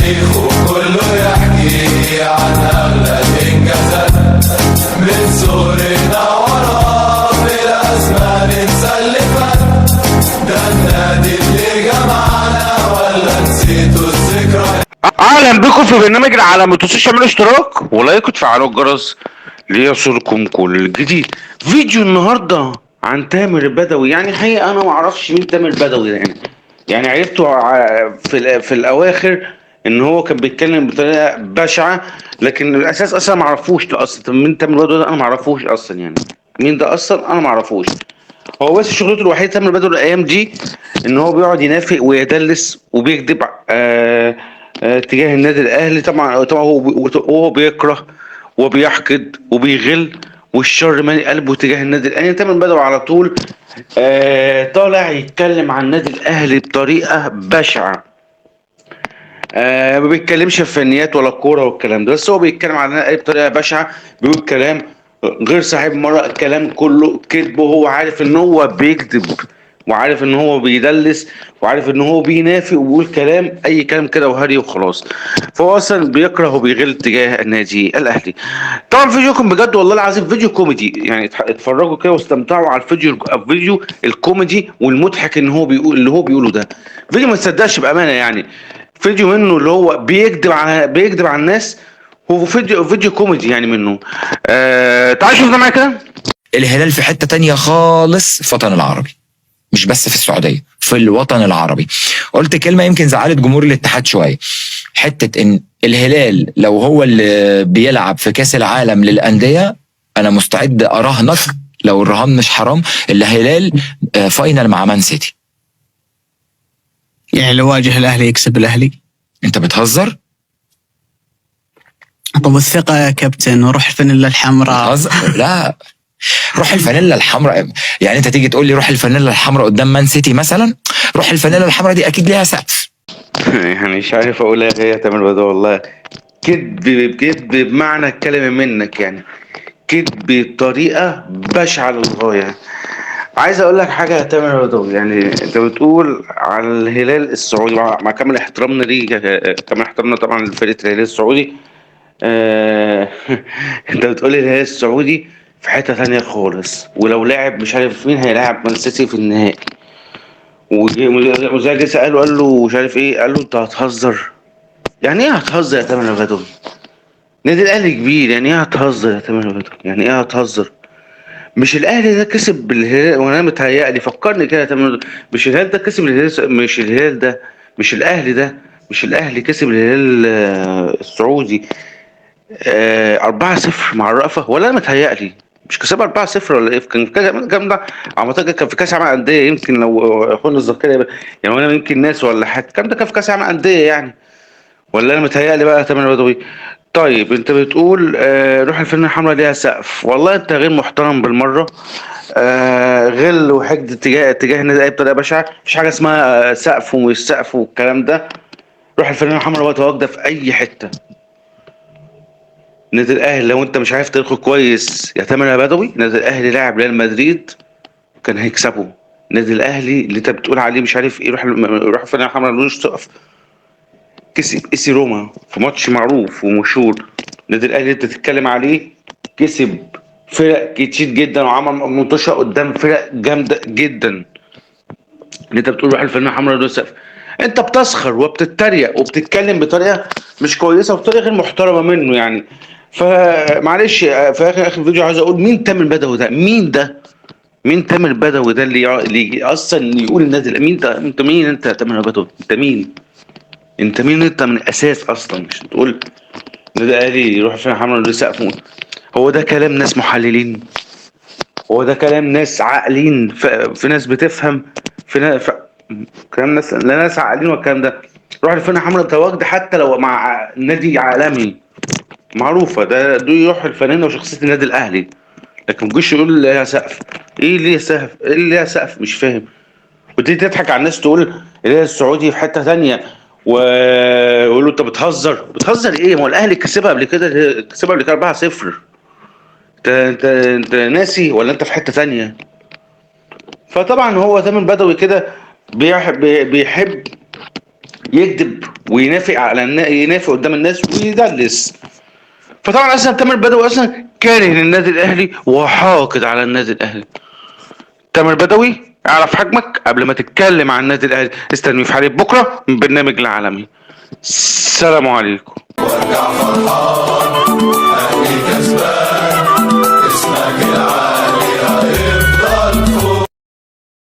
تاريخه كله يحكي عن أغلى الإنجازات من صورنا وراه في الأزمان مسلفات. ده النادي اللي جمعنا ولا نسيتوا الذكريات؟ اهلا بكم في برنامج العالم. متنسوش تعملوا اشتراك ولايك وتفعلوا الجرس ليصلكم كل جديد. فيديو النهارده عن تامر البدوي. يعني حقيقة انا معرفش مين تامر البدوي ده. يعني عرفته في الاواخر ان هو كان بيتكلم بطريقه بشعه، لكن الاساس اصلا معرفوش ده اصلا. طب مين تامر البدوي ده؟ انا معرفوش اصلا. يعني مين ده اصلا؟ انا معرفوش. هو بس شغلته الوحيده تامر البدوي الايام دي ان هو بيقعد ينافق ويدلس وبيكذب تجاه النادي الاهلي. طبعا هو بيكره وبيحقد وبيغل، والشر مالي قلبه تجاه النادي الاهلي. تامر البدوي على طول طالع يتكلم عن النادي الاهلي بطريقه بشعه. ما بيتكلمش في فنيات ولا كوره والكلام ده، بس هو بيتكلم عن النادي الأهلي بطريقه بشعه. بيقول كلام غير صحيح، مره الكلام كله كذب، وهو عارف ان هو بيكذب وعارف ان هو بيدلس وعارف ان هو بينافق وبيقول كلام اي كلام كده وهري وخلاص. فهو اصلا بيكره وبيغل تجاه النادي الاهلي. طبعا فيديوكم بجد والله العظيم فيديو كوميدي. يعني اتفرجوا كده واستمتعوا على الفيديو الكوميدي والمضحك ان هو بيقول اللي هو بيقوله ده. فيديو ما تصدقش بامانه. يعني فيديو منه اللي هو بيكذب على الناس، هو فيديو كوميدي يعني منه. تعال شوف ده معايا كده. الهلال في حتة تانية خالص في الوطن العربي، مش بس في السعودية، في الوطن العربي. قلت كلمة يمكن زعلت جمهور الاتحاد شوية، حتة ان الهلال لو هو اللي بيلعب في كاس العالم للأندية انا مستعد اراهنك لو الرهان مش حرام الهلال فاينل مع مان سيتي. يعني لو واجه الاهلي يكسب الاهلي؟ انت بتهزر؟ طب الثقة يا كابتن وروح الفانيلا الحمراء. لا، روح الفانيلا الحمراء. يعني انت تيجي تقول لي روح الفانيلا الحمراء قدام مان سيتي مثلا؟ روح الفانيلا الحمراء دي اكيد ليها سقف. يعني مش عارف اقول ايه يا تامر بدو والله. كذب بمعنى الكلمة منك. يعني كذب بطريقة بشعة للغاية. عايز اقول لك حاجة يا تامر بدو. يعني انت بتقول على الهلال السعودي، مع كامل احترامنا ليه، كامل احترامنا طبعا لفرقة الهلال السعودي. آه انت بتقول الهلال السعودي في حتة ثانية خالص، ولو لعب مش عارف مين هيلاعب مان سيتي في النهائي. وزي جه سأله قال له مش عارف ايه، قال له انت هتهزر؟ يعني ايه هتهزر يا تامر بدوي؟ نادي الاهلي كبير. يعني ايه هتهزر يا تامر بدوي؟ يعني ايه هتهزر؟ مش الاهلي ده كسب بالهلال؟ وانا متهيألي فكرني كده يا تامر بدوي. مش الهلال ده كسب الهلال؟ مش الهلال ده، مش الاهلي ده، مش الاهلي كسب الهلال السعودي 4-0 مع الرأفة؟ ولا انا متهيألي مش كسب 4-0 ولا ايه؟ كان في كاس الكلام ده اعتقد كان في كاس العالم للأندية. يمكن لو اخونا الذاكرة يعني، وانا يمكن ناس ولا حاجة الكلام ده كان في كاس العالم للأندية يعني. ولا انا متهيألي بقى يا تامر بدوي؟ طيب انت بتقول روح الفنانة الحمراء ليها سقف. والله انت غير محترم بالمرة. غل وحقد تجاه النادي الاهلي بطريقة بشعة. مفيش حاجة اسمها سقف ومش سقف والكلام ده. روح الفنانة الحمراء بقى تواجد في اي حتة. النادي الاهلي لو انت مش عارف تاريخه كويس يا تامر يا بدوي، النادي الاهلي لاعب ريال مدريد كان هيكسبه. النادي الاهلي اللي انت بتقول عليه مش عارف ايه، روح الفنانة الحمراء ملوش سقف، كسب ايسي روما في ماتش معروف ومشهور. النادي الاهلي اللي انت تتكلم عليه كسب فرق كتير جدا وعمل منتشر قدام فرق جامده جدا. اللي انت بتقول روح الفنانة الحمراء دول سقف. انت بتسخر وبتتريق وبتتكلم بطريقه مش كويسه وبطريقه غير محترمه منه يعني. فمعلش في اخر الفيديو عايز اقول مين تامر بدوي ده؟ مين ده؟ مين تامر بدوي ده اللي اصلا يقول النادي؟ مين ده؟ انت مين انت يا تامر بدوي؟ انت مين؟ انت مين انت من الاساس اصلا؟ مش تقول النادي الاهلي يروح فين حمرا ليه سقف؟ هو ده كلام ناس محللين؟ هو ده كلام ناس عاقلين؟ في ناس بتفهم، كلام ناس، لا ناس عاقلين والكلام ده. روح الفرقة حمراء تواجد حتى لو مع نادي عالمي معروفة، ده يروح الفنانة وشخصية النادي الأهلي. لكن ما تجيش يقول ليها سقف. ايه ليها سقف؟ ايه اللي ليها سقف؟ مش فاهم. وتيجي تضحك على الناس تقول الهلال السعودي في حتة ثانية ويقولوا انت بتهزر ايه؟ ما هو الاهلي كسبها قبل كده، 4-0. انت ناسي ولا انت في حتة ثانية؟ فطبعا هو تامر بدوي كده بيحب يكذب ينافق قدام الناس ويدلس. فطبعا اصلا تامر بدوي اصلا كاره للنادي الاهلي وحاقد على النادي الاهلي. تامر بدوي اعرف حجمك قبل ما تتكلم عن النادي الاهلي. استني في حلقه بكره من برنامج العالمي. السلام عليكم. وارجع فرحان